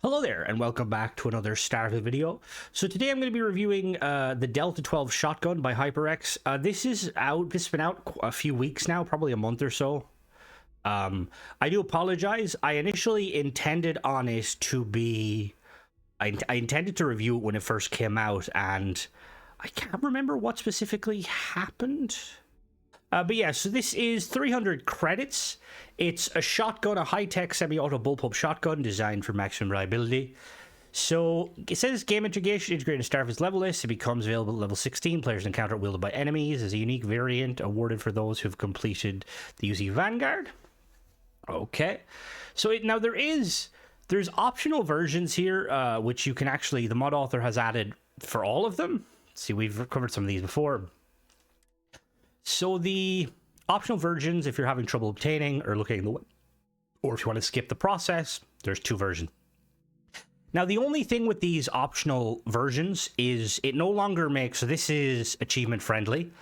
Hello there, and welcome back to another Starfield video. So today I'm going to be reviewing the Delta 12 shotgun by HyperX. This has been out a few weeks now, probably a month or so. I do apologize. I initially intended on it to be... I intended to review it when it first came out, and I can't remember what specifically happened. But yeah, so this is 300 credits. It's a shotgun, a high-tech semi-auto bullpup shotgun designed for maximum reliability. So it says game integration integrated in Starfield's level list. It becomes available at level 16. Players encounter it wielded by enemies as a unique variant awarded for those who have completed the UC Vanguard. Okay, so now there's optional versions here, which you can actually, the mod author has added for all of them. See, we've covered some of these before. So the optional versions, if you're having trouble obtaining or looking at the, or if you want to skip the process, there's two versions. Now, the only thing with these optional versions is it no longer makes, so this is achievement friendly.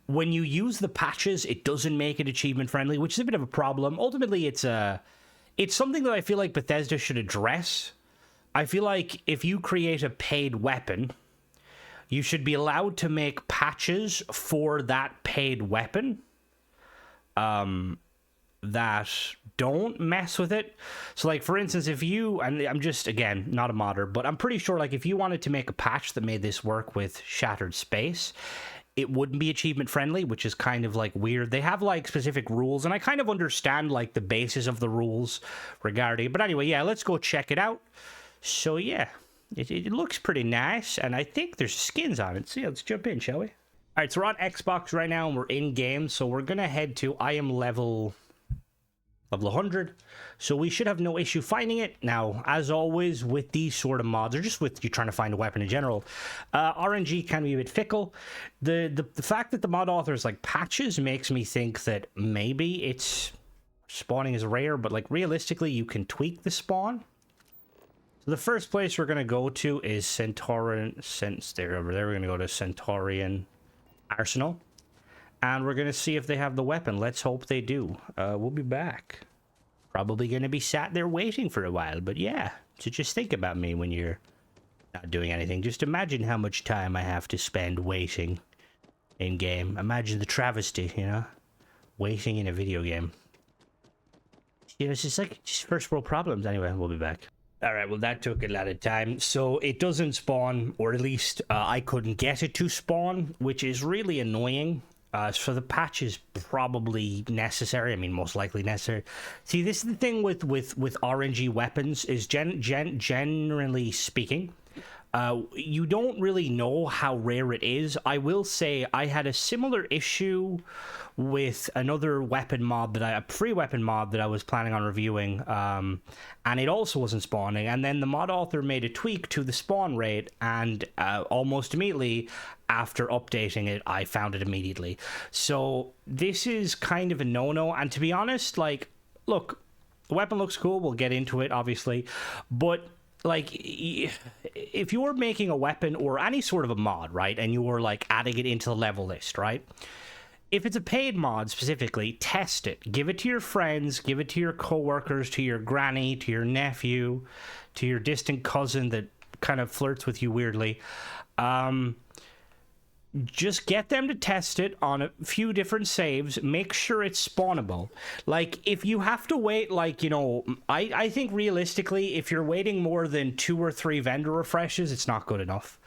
When you use the patches, it doesn't make it achievement friendly, which is a bit of a problem. Ultimately, it's something that I feel like Bethesda should address. I feel like if you create a paid weapon, you should be allowed to make patches for that paid weapon that don't mess with it. So, like, for instance, if you, and I'm just, again, not a modder, but I'm pretty sure, like, if you wanted to make a patch that made this work with Shattered Space, it wouldn't be achievement friendly, which is kind of, like, weird. They have, like, specific rules, and I kind of understand, like, the basis of the rules regarding, but anyway, yeah, let's go check it out. So, yeah. It looks pretty nice, and I think there's skins on it. So yeah, let's jump in, shall we? All right, so we're on Xbox right now, and we're in game. So we're gonna head to. I am level 100, so we should have no issue finding it. Now, as always with these sort of mods, or just with you trying to find a weapon in general, RNG can be a bit fickle. The fact that the mod authors like patches makes me think that maybe it's spawning is rare, but like realistically, you can tweak the spawn. The first place we're going to go to is Centaurian, since they're over there, we're going to go to Centaurian Arsenal. And we're going to see if they have the weapon. Let's hope they do. We'll be back. Probably going to be sat there waiting for a while, but yeah. So just think about me when you're not doing anything. Just imagine how much time I have to spend waiting in game. Imagine the travesty, you know? Waiting in a video game. You know, it's just like just first world problems. Anyway, we'll be back. All right, well, that took a lot of time. So it doesn't spawn, or at least I couldn't get it to spawn, which is really annoying. So the patch is probably necessary. I mean, most likely necessary. See, this is the thing with RNG weapons is generally speaking, you don't really know how rare it is. I will say I had a similar issue with another weapon mod a free weapon mod that I was planning on reviewing, and it also wasn't spawning. And then the mod author made a tweak to the spawn rate, and almost immediately after updating it, I found it immediately. So this is kind of a no-no. And to be honest, like, look, the weapon looks cool. We'll get into it, obviously, but like, if you're making a weapon or any sort of a mod, right, and you're like adding it into the level list, right, if it's a paid mod specifically, test it, give it to your friends, give it to your coworkers, to your granny, to your nephew, to your distant cousin that kind of flirts with you weirdly. Just get them to test it on a few different saves. Make sure it's spawnable. Like, if you have to wait, like, you know, I think realistically, if you're waiting more than 2 or 3 vendor refreshes, it's not good enough.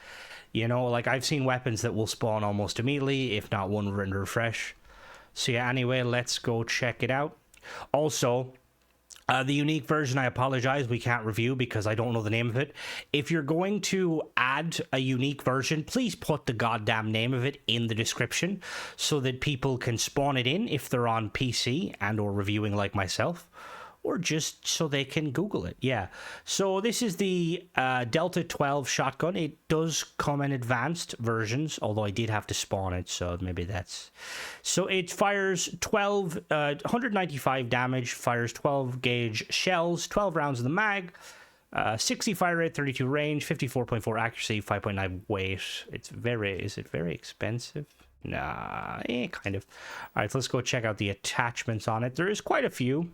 You know, like, I've seen weapons that will spawn almost immediately, if not 1 vendor refresh. So yeah, anyway, let's go check it out. Also, the unique version, I apologize, we can't review because I don't know the name of it. If you're going to add a unique version, please put the goddamn name of it in the description so that people can spawn it in if they're on PC and or reviewing like myself, or just so they can Google it. Yeah. So this is the Delta 12 shotgun. It does come in advanced versions, although I did have to spawn it, so maybe that's... So it fires 195 damage, fires 12 gauge shells, 12 rounds in the mag, 60 fire rate, 32 range, 54.4 accuracy, 5.9 weight. Is it very expensive? Nah, kind of. All right, let's go check out the attachments on it. There is quite a few.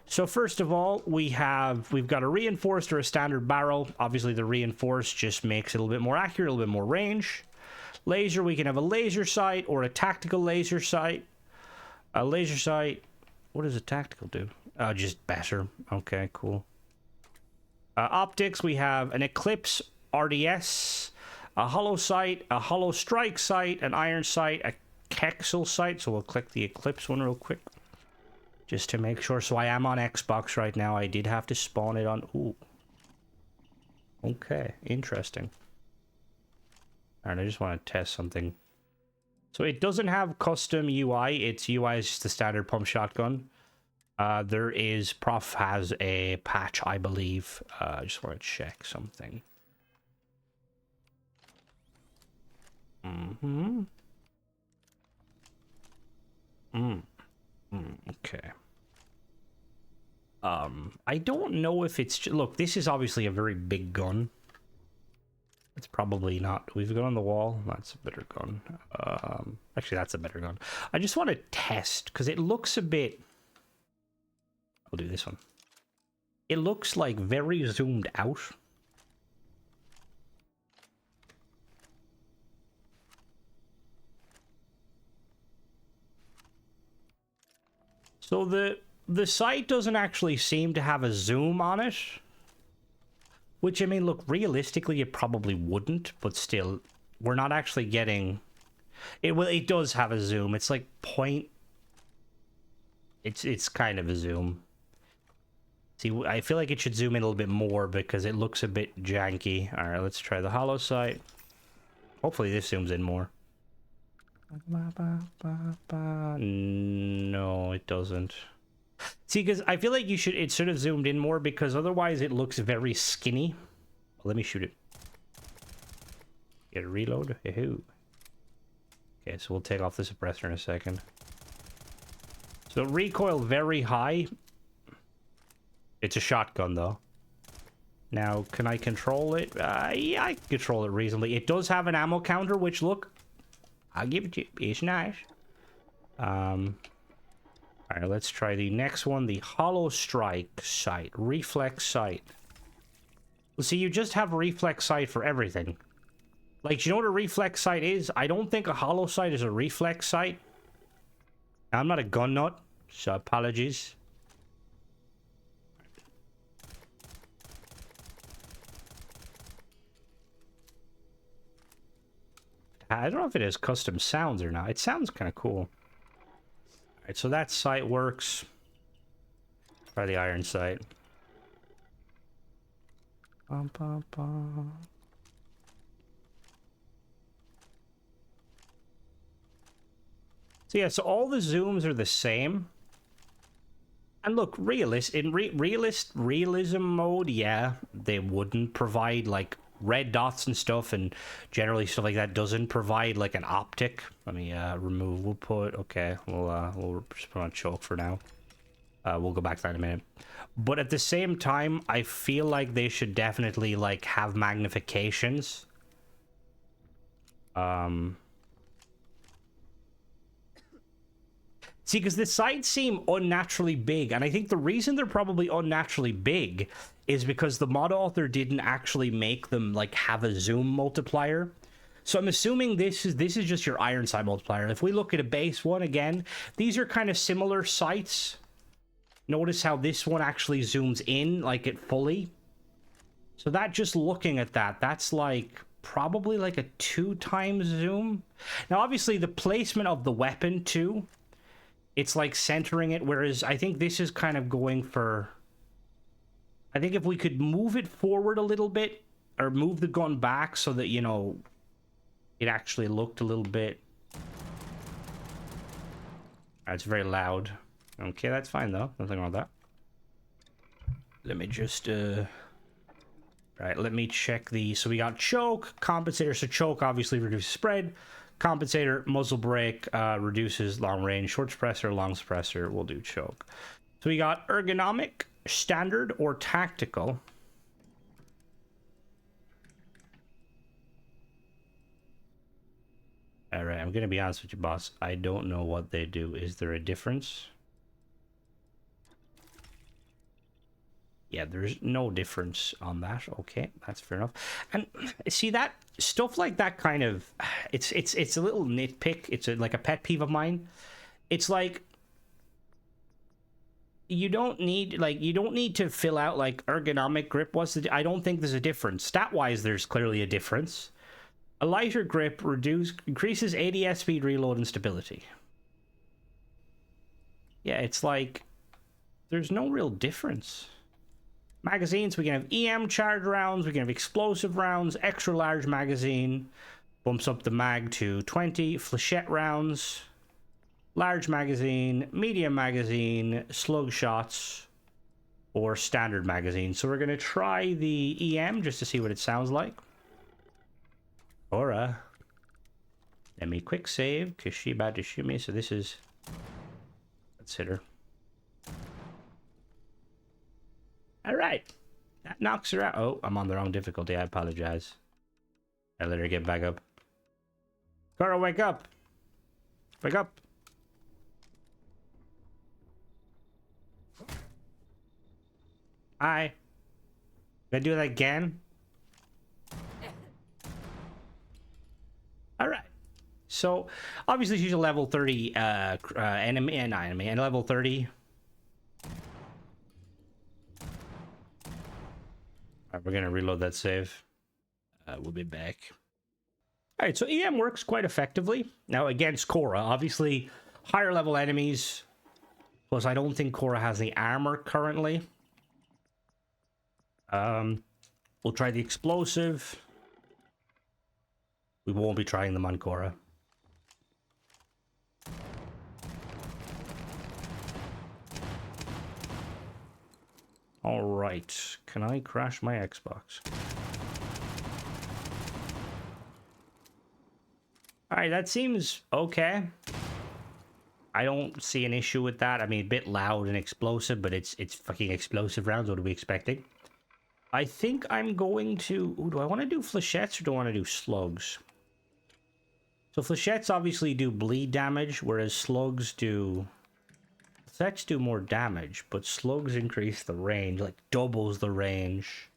So first of all, we've got a reinforced or a standard barrel. Obviously, the reinforced just makes it a little bit more accurate, a little bit more range. Laser, we can have a laser sight or a tactical laser sight. A laser sight, what does a tactical do? Just better. Okay, cool. Optics, we have an Eclipse RDS, a hollow sight, a hollow strike sight, an iron sight, a Kexel sight. So we'll click the Eclipse one real quick, just to make sure. So I am on Xbox right now. I did have to spawn it on. Ooh. Okay, interesting. Alright, I just want to test something. So it doesn't have custom UI. Its UI is just the standard pump shotgun. There is, Prof has a patch, I believe. I just want to check something. Okay. I don't know if it's... Look, this is obviously a very big gun. It's probably not. We've got on the wall. That's a better gun. Actually, that's a better gun. I just want to test, because it looks a bit... I'll do this one. It looks like very zoomed out. So the sight doesn't actually seem to have a zoom on it. Which, I mean, look, realistically, it probably wouldn't, but still, we're not actually getting... It does have a zoom. It's like point... It's kind of a zoom. See, I feel like it should zoom in a little bit more because it looks a bit janky. Alright, let's try the hollow sight. Hopefully this zooms in more. No, it doesn't. See, because I feel like it should have zoomed in more, because otherwise it looks very skinny. Let me shoot it. Get a reload. Yahoo. Okay, so we'll take off the suppressor in a second. So recoil very high. It's a shotgun though. Now, can I control it? Yeah, I can control it reasonably. It does have an ammo counter, which, look, I'll give it to you. It's nice. Alright, let's try the next one. The hollow strike sight. Reflex sight. Well, see, you just have reflex sight for everything. Like, do you know what a reflex sight is? I don't think a hollow sight is a reflex sight. Now, I'm not a gun nut, so apologies. I don't know if it has custom sounds or not. It sounds kind of cool. Alright, so that sight works. Try the iron sight. Bum, bum, bum. So yeah, so all the zooms are the same. And look, in realism mode, yeah, they wouldn't provide like red dots and stuff, and generally stuff like that doesn't provide like an optic. Let me remove. We'll put we'll just put on choke for now. We'll go back to that in a minute. But at the same time, I feel like they should definitely like have magnifications. See, because the sights seem unnaturally big, and I think the reason they're probably unnaturally big is because the mod author didn't actually make them like have a zoom multiplier. So I'm assuming this is just your iron sight multiplier. If we look at a base one again, these are kind of similar sights. Notice how this one actually zooms in like it fully. So that, just looking at that, that's like probably like a 2x zoom. Now obviously the placement of the weapon too, it's like centering it, whereas I think this is kind of going for... I think if we could move it forward a little bit, or move the gun back so that, you know, it actually looked a little bit... It's very loud. Okay, that's fine though. Nothing wrong with that. Let me just... Right, let me check the... So we got choke, compensator. So choke obviously reduces spread. Compensator, muzzle brake, reduces long range. Short suppressor, long suppressor, we'll do choke. So we got ergonomic, standard, or tactical. Alright, I'm gonna be honest with you, boss. I don't know what they do. Is there a difference? Yeah, there's no difference on that. Okay, that's fair enough. And see that stuff like that kind of it's a little nitpick. It's like a pet peeve of mine. It's like you don't need to fill out like ergonomic grip. I don't think there's a difference. Stat wise, there's clearly a difference. A lighter grip increases ADS speed, reload, and stability. Yeah, it's like there's no real difference. Magazines, we can have EM charged rounds, we can have explosive rounds, extra large magazine, bumps up the mag to 20, flechette rounds, large magazine, medium magazine, slug shots, or standard magazine. So we're going to try the EM just to see what it sounds like. Let me quick save, because she about to shoot me, so this is... Let's hit her. Alright. That knocks her out. Oh, I'm on the wrong difficulty. I apologize. I let her get back up. Cora, wake up! Wake up! Hi. Gonna do that again? Alright. So, obviously she's a level 30 enemy, and level 30... We're gonna reload that save. We'll be back. All right, so EM works quite effectively. Now, against Cora, obviously, higher level enemies. Plus, I don't think Cora has the armor currently. We'll try the explosive. We won't be trying them on Cora. All right, can I crash my Xbox? All right, that seems okay. I don't see an issue with that. I mean, a bit loud and explosive, but it's fucking explosive rounds. What are we expecting? I think I'm going to... Ooh, do I want to do flechettes or do I want to do slugs? So flechettes obviously do bleed damage, whereas slugs do... Flechettes do more damage, but slugs increase the range, like doubles the range.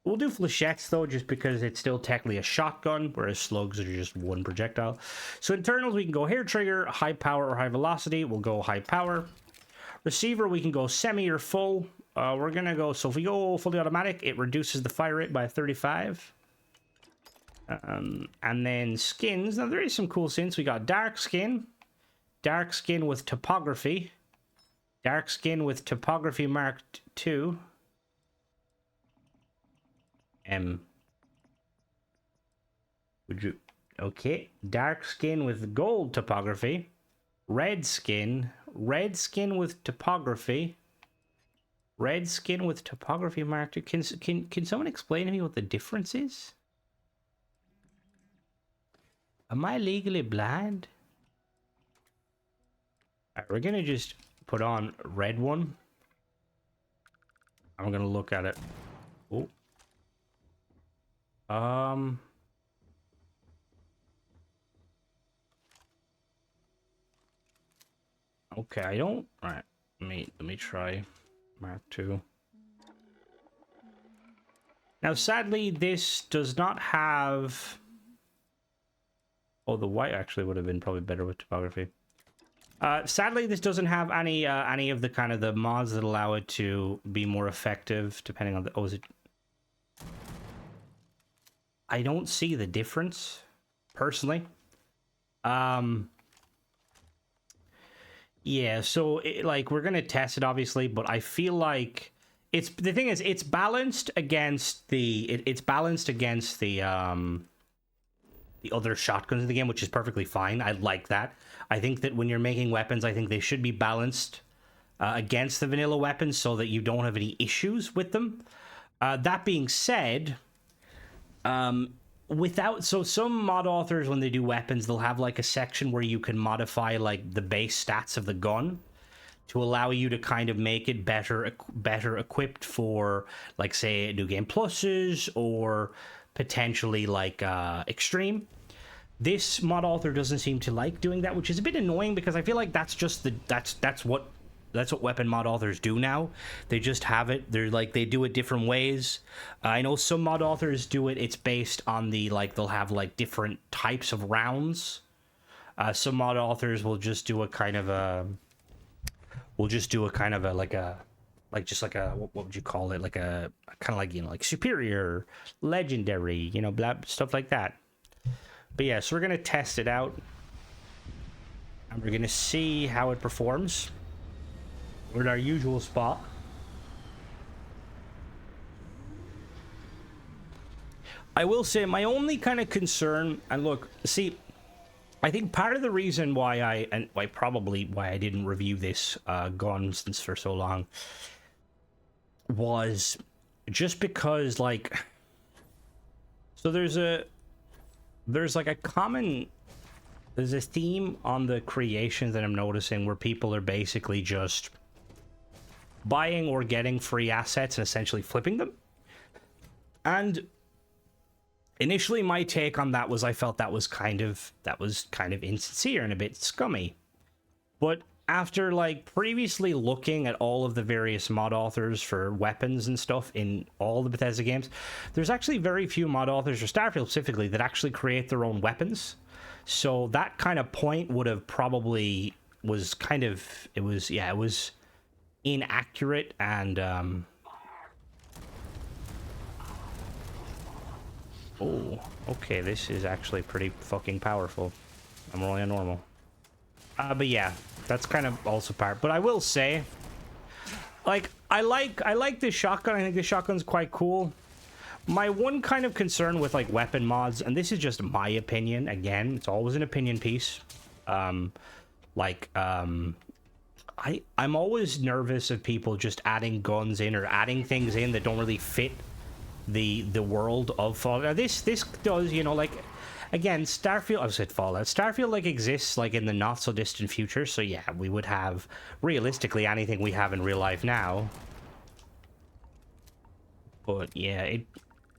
We'll do flechettes though, just because it's still technically a shotgun, whereas slugs are just one projectile. So internals, we can go hair trigger, high power or high velocity. We'll go high power. Receiver, we can go semi or full. We're gonna go, so if we go fully automatic, it reduces the fire rate by 35. And then skins, now there is some cool skins. We got dark skin with topography. Dark skin with topography Mark 2. Would you... Okay. Dark skin with gold topography. Red skin with topography. Red skin with topography Mark 2. Can someone explain to me what the difference is? Am I legally blind? Alright, we're gonna just put on red one. I'm gonna look at it. Oh. Okay, I don't... Alright, let me try Mark 2. Now, sadly, this does not have... Oh, the white actually would have been probably better with topography. Sadly, this doesn't have any of the kind of the mods that allow it to be more effective, depending on the... Oh, is it... I don't see the difference, personally. Yeah, so, like, we're gonna test it, obviously, but I feel like... The thing is, it's balanced against the... It's balanced against the other shotguns in the game, which is perfectly fine. I like that. I think that when you're making weapons, I think they should be balanced against the vanilla weapons so that you don't have any issues with them. That being said, some mod authors, when they do weapons, they'll have like a section where you can modify like the base stats of the gun to allow you to kind of make it better equipped for, like, say, New Game Pluses or potentially like extreme. This mod author doesn't seem to like doing that, which is a bit annoying because I feel like that's just that's what that's what weapon mod authors do now. They just have it. They're like, they do it different ways. I know some mod authors do it. It's based on the, like, they'll have like different types of rounds. Some mod authors will just do a kind of a, like just like a, what would you call it? Like a kind of like, you know, like superior, legendary, you know, blah, stuff like that. But yeah, so we're gonna test it out, and we're gonna see how it performs. We're in our usual spot. I will say my only kind of concern, and look, see, I think part of the reason why why I didn't review this Gone since for so long was just because, like, so there's a theme on the creations that I'm noticing where people are basically just buying or getting free assets and essentially flipping them. And initially my take on that was I felt that was kind of insincere and a bit scummy. But after, like, previously looking at all of the various mod authors for weapons and stuff in all the Bethesda games, there's actually very few mod authors, or Starfield specifically, that actually create their own weapons. So that kind of point would have probably was kind of, it was inaccurate. And oh, okay, this is actually pretty fucking powerful. I'm rolling on normal. But yeah, that's kind of also part. But I will say, like, I like this shotgun. I think this shotgun's quite cool. My one kind of concern with, like, weapon mods, and this is just my opinion, again, it's always an opinion piece. I'm always nervous of people just adding guns in or adding things in that don't really fit the world of Fallout. Now, this does, you know, like, again, Starfield, I've said Fallout. Starfield, like, exists, like, in the not-so-distant future, so yeah, we would have, realistically, anything we have in real life now. But, yeah,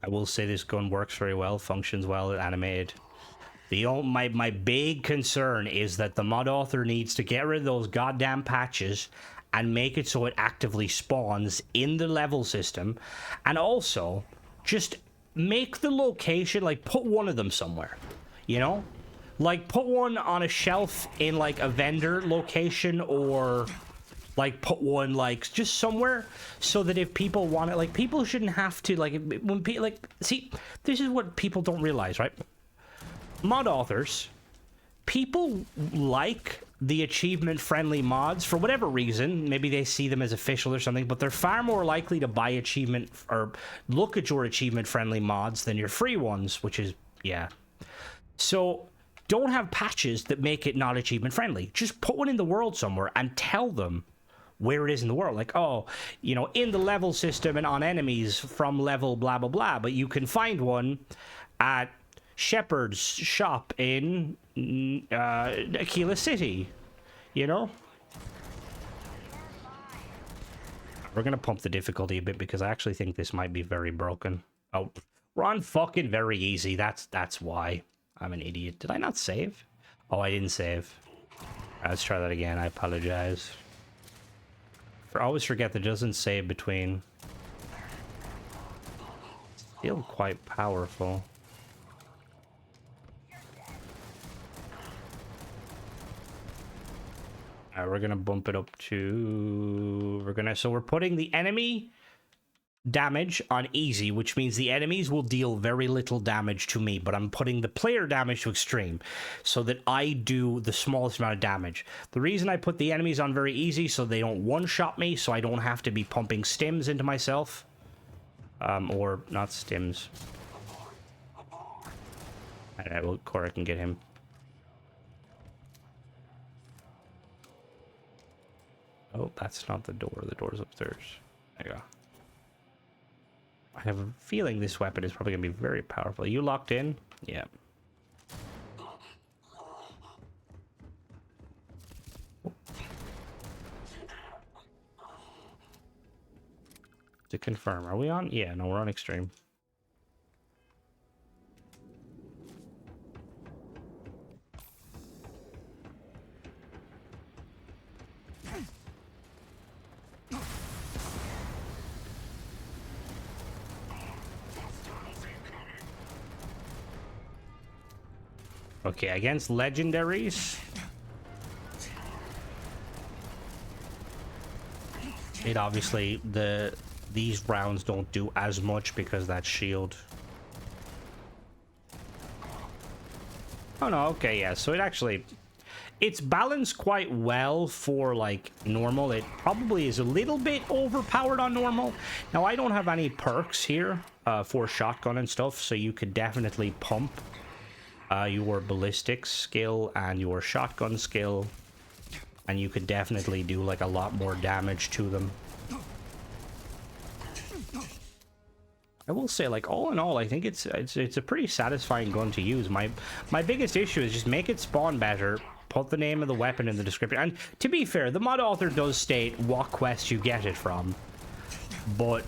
I will say this gun works very well, functions well, animated. My big concern is that the mod author needs to get rid of those goddamn patches and make it so it actively spawns in the level system, and also just make the location, like, put one of them somewhere, you know, like, put one on a shelf in, like, a vendor location, or like put one, like, just somewhere, so that if people want it, like, people shouldn't have to, like, when people, like, see, this is what people don't realize, right? Mod authors, people like the achievement-friendly mods for whatever reason. Maybe they see them as official or something, but they're far more likely to buy achievement or look at your achievement-friendly mods than your free ones, which is, yeah. So don't have patches that make it not achievement-friendly. Just put one in the world somewhere and tell them where it is in the world. Like, oh, you know, in the level system and on enemies from level blah, blah, blah, but you can find one at Shepherd's shop in Aquila City, you know? We're gonna pump the difficulty a bit because I actually think this might be very broken. Oh, we're on fucking very easy. That's why. I'm an idiot. Did I not save? Oh, I didn't save. Let's try that again. I apologize. I always forget that it doesn't save between. Still quite powerful. We're gonna bump it up to, so we're putting the enemy damage on easy, which means the enemies will deal very little damage to me, but I'm putting the player damage to extreme so that I do the smallest amount of damage. The reason I put the enemies on very easy, so they don't one-shot me, so I don't have to be pumping stims into myself. Or not stims. Alright, well, Cora can get him. Oh, that's not the door. The door's upstairs. There you go. I have a feeling this weapon is probably going to be very powerful. Are you locked in? Yeah. To confirm, are we on? Yeah, no, we're on extreme. Okay, against legendaries, it obviously these rounds don't do as much because that shield. Oh no, okay, yeah, so it's balanced quite well for like normal. It probably is a little bit overpowered on normal. Now I don't have any perks here for shotgun and stuff, so you could definitely pump your ballistics skill and your shotgun skill, and you could definitely do like a lot more damage to them. I will say, like, all in all, I think it's a pretty satisfying gun to use. My biggest issue is just make it spawn better, put the name of the weapon in the description, and to be fair, the mod author does state what quest you get it from, but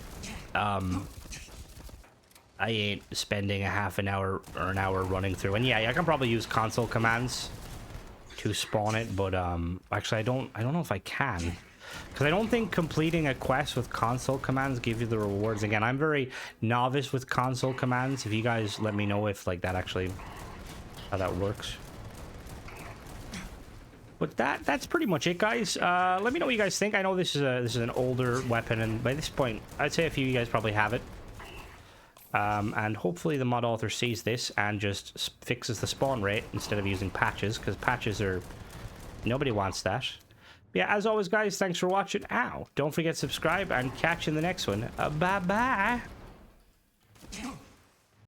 I ain't spending a half an hour or an hour running through. And yeah, I can probably use console commands to spawn it, but actually I don't know if I can, because I don't think completing a quest with console commands give you the rewards. Again, I'm very novice with console commands. If you guys let me know if like that actually how that works. But that's pretty much it, guys. Let me know what you guys think. I know this is an older weapon, and by this point I'd say a few of you guys probably have it. And hopefully the mod author sees this and just fixes the spawn rate instead of using patches, because patches are... nobody wants that. But yeah, as always, guys, thanks for watching. Ow! Don't forget to subscribe, and catch you in the next one. Bye-bye!